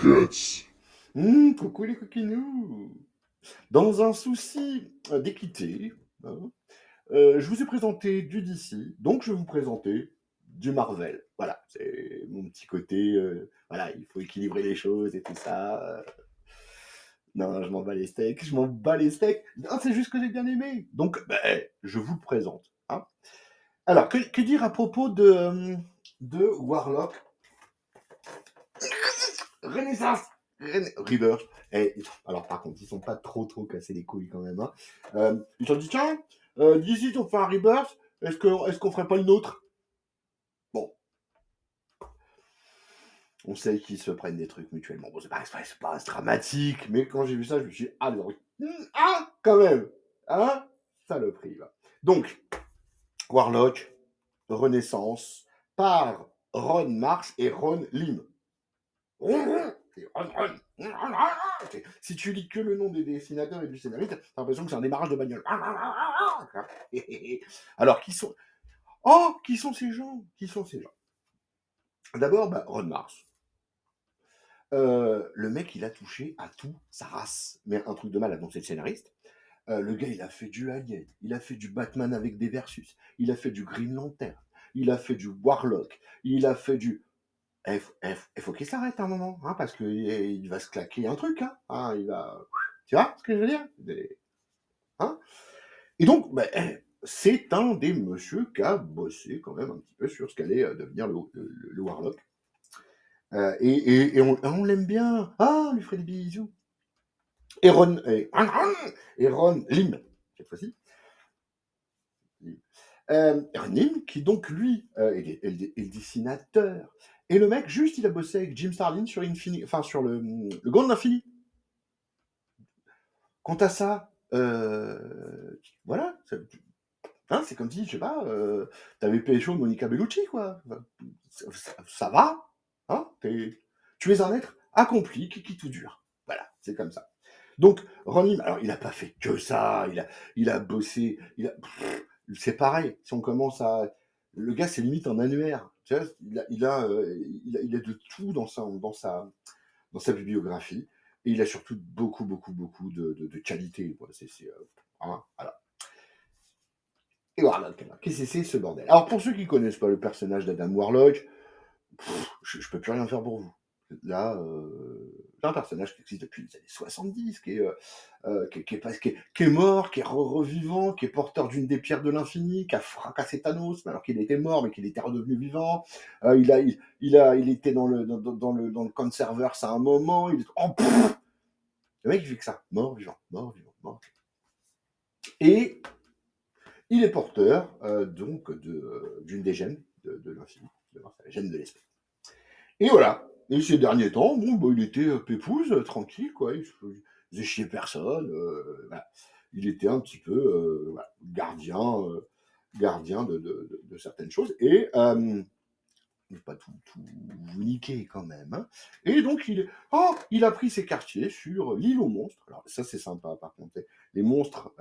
Cats. Coucou les coquinous. Dans un souci d'équité, hein, je vous ai présenté du DC, donc je vais vous présenter du Marvel. Voilà, c'est mon petit côté. Voilà, il faut équilibrer les choses et tout ça. Non, je m'en bats les steaks, je m'en bats les steaks. Non, c'est juste que j'ai bien aimé. Donc, je vous le présente. Hein. Alors, que dire à propos de Warlock Renaissance Rebirth. Alors, par contre, ils sont pas trop cassés les couilles quand même. Hein. Ils se sont dit, tiens, d'ici, on fait un Rebirth, est-ce qu'on ferait pas une autre? Bon, on sait qu'ils se prennent des trucs mutuellement. Bon, c'est pas dramatique, mais quand j'ai vu ça, je me suis dit, ah, quand même. Hein? Saloperie, là. Donc, Warlock, Renaissance, par Ron Marsh et Ron Lim. Si tu lis que le nom des dessinateurs et du scénariste, t'as l'impression que c'est un démarrage de bagnole. Alors, qui sont ces gens? Qui sont ces gens? D'abord, Ron Mars. Le mec, il a touché à tout sa race. Mais un truc de malade, donc c'est le scénariste. Le gars, il a fait du Alien, il a fait du Batman avec des Versus, il a fait du Green Lantern, il a fait du Warlock, il a fait du il faut qu'il s'arrête un moment, hein, parce qu'il va se claquer un truc, hein, il va... Tu vois ce que je veux dire? Hein. Et donc, c'est un des messieurs qui a bossé quand même un petit peu sur ce qu'allait devenir le Warlock. Et on l'aime bien. Ah, on lui ferait des bisous. Et Ron Lim, cette fois-ci. Ron Lim, qui donc, lui, est le dessinateur. Et le mec, juste, il a bossé avec Jim Starlin sur sur le Gant de l'Infini. Quant à ça, voilà, hein, c'est comme si, je sais pas, t'avais pécho Monica Bellucci, quoi. Ça va, hein, tu es un être accompli qui tout dure. Voilà, c'est comme ça. Donc, Ron Lim, alors, il a pas fait que ça, il a bossé, c'est pareil, si on commence à... Le gars, c'est limite un annuaire, tu vois, il a de tout dans sa bibliographie. Et il a surtout beaucoup de qualité. Quoi. Voilà. Et Warlock, qu'est-ce que c'est ce bordel? Alors, pour ceux qui ne connaissent pas le personnage d'Adam Warlock, je ne peux plus rien faire pour vous. Là, c'est un personnage qui existe depuis les années 70, qui est mort, qui est revivant, qui est porteur d'une des pierres de l'infini, qui a fracassé Thanos, alors qu'il était mort, mais qu'il était redevenu vivant. Il était dans le conserveur à un moment. Le mec, il fait que ça. Mort, vivant, mort, vivant, mort. Et il est porteur, donc, d'une des gemmes de l'infini, la gemme de l'esprit. Et voilà. Et ces derniers temps, il était pépouze, tranquille, quoi. Il faisait chier personne. Voilà. Il était un petit peu voilà, gardien de certaines choses. Et ne pas tout vous niquer quand même. Hein. Et donc, il a pris ses quartiers sur l'île aux monstres. Alors, ça, c'est sympa, par contre. Les monstres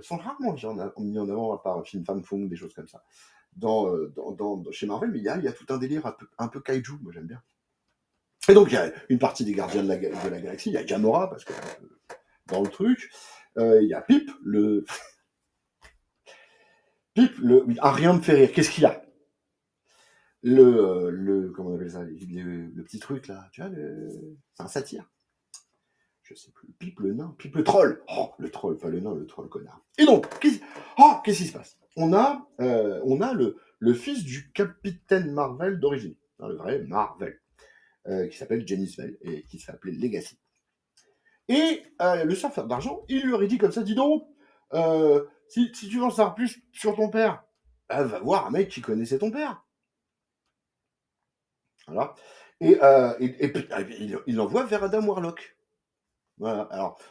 sont rarement mis en avant, à part film Fan Fong, des choses comme ça, chez Marvel, mais il y a tout un délire un peu kaiju, moi j'aime bien. Et donc, il y a une partie des gardiens de la galaxie, il y a Gamora, parce que dans le truc, il y a Pip, ah, rien me fait rire, qu'est-ce qu'il y a comment on appelle ça, le petit truc là, tu vois, c'est un satyre. Je sais plus, Pip le nain, Pip le troll. Oh, le troll, pas le nain, le troll, connard. Et donc, qu'est-ce qui se passe? On a le fils du capitaine Marvel d'origine, hein, le vrai Marvel, qui s'appelle Janice Vell et qui s'appelait Legacy. Et le surfeur d'argent, il lui aurait dit comme ça, dis donc, si tu veux en savoir plus sur ton père, va voir un mec qui connaissait ton père. Voilà. Et puis, il l'envoie vers Adam Warlock. Voilà. Alors,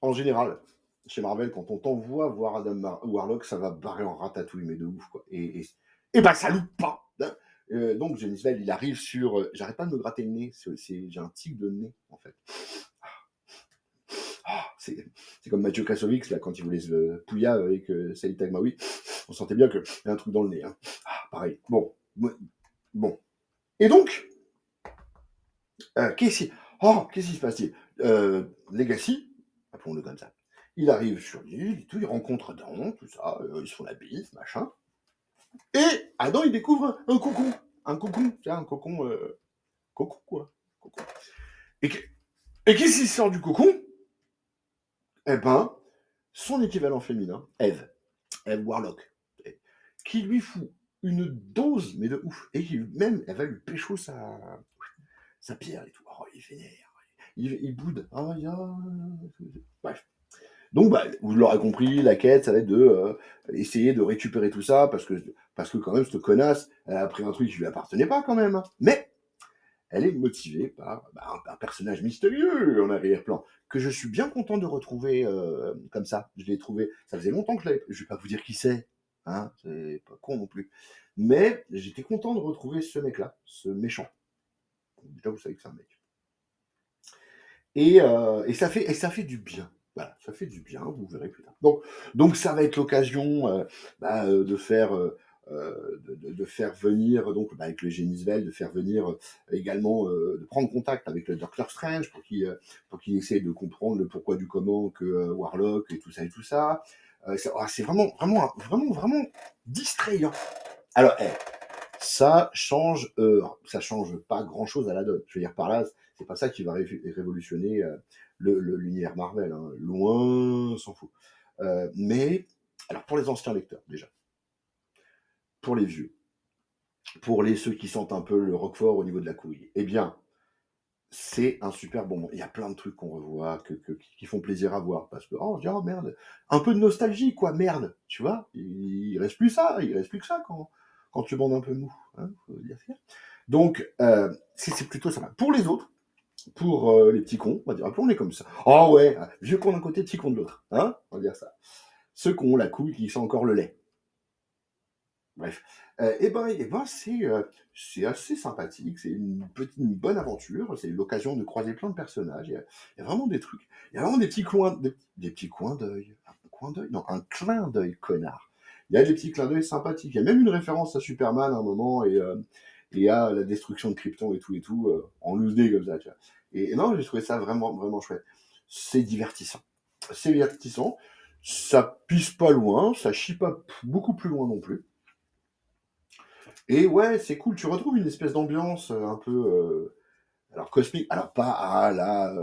en général, chez Marvel, quand on t'envoie voir Adam Warlock, ça va barrer en ratatouille, mais de ouf, quoi. Et ça loupe pas. Hein. Donc, James Bell, il arrive sur... j'arrête pas de me gratter le nez, j'ai un tic de nez, en fait. C'est comme Mathieu Kassovix, là, quand il voulait se pouilla avec Saïd Tagmaoui. On sentait bien qu'il y a un truc dans le nez. Hein. Pareil. Bon. Et donc, Qu'est-ce qui se passe-t-il? Legacy, appelons-le comme ça, il arrive sur l'île et tout, il rencontre Adam, tout ça, ils se font la bise, machin, et Adam, il découvre un cocon, tu vois? Un cocon, cocon, quoi, cocon. Et que et qu'est-ce qui sort du cocon? Eh ben, son équivalent féminin, Eve, Eve Warlock, et qui lui fout une dose, mais de ouf, et qui même, elle va lui pécho sa pierre et tout. Oh, il est vénère, il boude. Oh, bref. Donc, bah, vous l'aurez compris, la quête, ça va être de essayer de récupérer tout ça, parce que quand même, cette connasse, elle a pris un truc qui lui appartenait pas quand même. Mais elle est motivée par un personnage mystérieux en arrière-plan, que je suis bien content de retrouver comme ça. Je l'ai trouvé, ça faisait longtemps que je l'avais. Je vais pas vous dire qui c'est, hein, c'est pas con non plus. Mais j'étais content de retrouver ce mec-là, ce méchant. Déjà, vous savez que c'est un mec. Et ça fait du bien. Voilà, ça fait du bien, vous verrez plus tard. Donc ça va être l'occasion de faire de faire venir donc avec le Génisvel, de faire venir également de prendre contact avec le Docteur Strange pour qu'il essaie de comprendre le pourquoi du comment que Warlock et tout ça et tout ça. C'est vraiment distrayant. Alors, ça change pas grand chose à la donne. Je veux dire par là, c'est pas ça qui va révolutionner l'univers Marvel, hein. Loin s'en faut. Mais, alors pour les anciens lecteurs, déjà, pour les vieux, pour ceux qui sentent un peu le roquefort au niveau de la couille, eh bien, c'est un super bon moment. Il y a plein de trucs qu'on revoit, qui font plaisir à voir, parce que, oh, oh merde, un peu de nostalgie, quoi, merde, tu vois, il reste plus ça, il reste plus que ça quand tu bandes un peu mou, hein, faut dire ce qu'il y a. Donc, c'est plutôt ça. Pour les autres, pour les petits cons, on va dire, appelons-les comme ça. Oh ouais, vieux con d'un côté, petit con de l'autre, hein, on va dire ça. Ceux qui ont la couille, qui sent encore le lait. Bref. C'est assez sympathique, c'est une bonne aventure, c'est l'occasion de croiser plein de personnages, il y a vraiment des trucs. Il y a vraiment des petits coins d'œil. Un coin d'œil? Non, un clin d'œil, connard. Il y a des petits clins d'œil sympathiques. Il y a même une référence à Superman à un moment et à la destruction de Krypton et tout, en loose day comme ça, tu vois. Et non, j'ai trouvé ça vraiment chouette. C'est divertissant. C'est divertissant. Ça pisse pas loin, ça chie pas beaucoup plus loin non plus. Et ouais, c'est cool, tu retrouves une espèce d'ambiance un peu alors cosmique, alors pas à la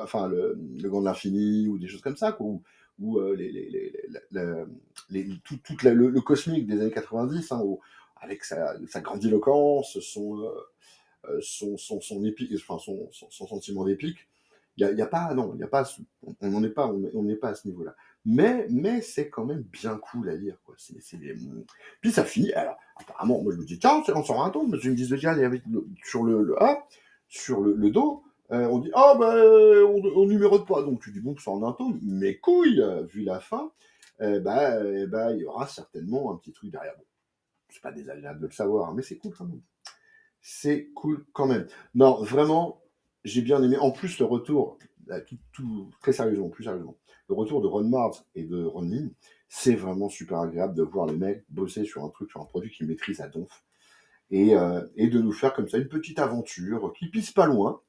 enfin le gant de l'infini ou des choses comme ça, quoi, ou le cosmique des années 90, hein, avec sa grandiloquence, son épique, enfin son sentiment d'épique. Il y a pas, non, il y a pas, on n'en est pas, on n'est pas à ce niveau-là. Mais c'est quand même bien cool à lire, quoi. Puis ça finit. Alors, apparemment, moi je me dis, tiens, on sort un tome, parce qu'ils me disent déjà, sur le dos, on dit, ah ben, on numérote pas. Donc tu dis, bon, ça en un tome, mais couille, vu la fin, il y aura certainement un petit truc derrière. Bon, c'est pas désagréable de le savoir, hein, mais c'est cool quand même. C'est cool quand même. Non, vraiment, j'ai bien aimé. En plus, le retour, très sérieusement, plus sérieusement, le retour de Ron Mars et de Ron Lim, c'est vraiment super agréable de voir les mecs bosser sur un truc, sur un produit qu'ils maîtrisent à donf. Et de nous faire comme ça une petite aventure qui pisse pas loin.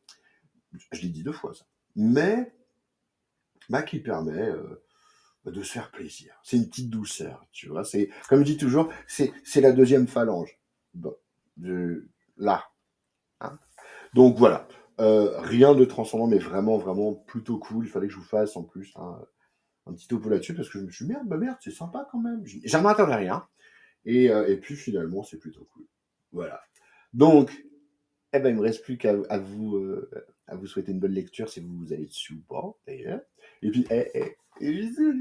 Je l'ai dit 2 fois ça. Mais qui permet de se faire plaisir. C'est une petite douceur, tu vois. C'est, comme je dis toujours, c'est la deuxième phalange. Bon, là, hein. Donc voilà, rien de transcendant, mais vraiment plutôt cool. Il fallait que je vous fasse en plus un petit topo là-dessus parce que je me suis dit, merde, c'est sympa quand même. J'en attendais rien. Et puis finalement, c'est plutôt cool. Voilà. Donc, il me reste plus à vous souhaiter une bonne lecture si vous allez dessus ou pas, d'ailleurs. Et puis, bisous.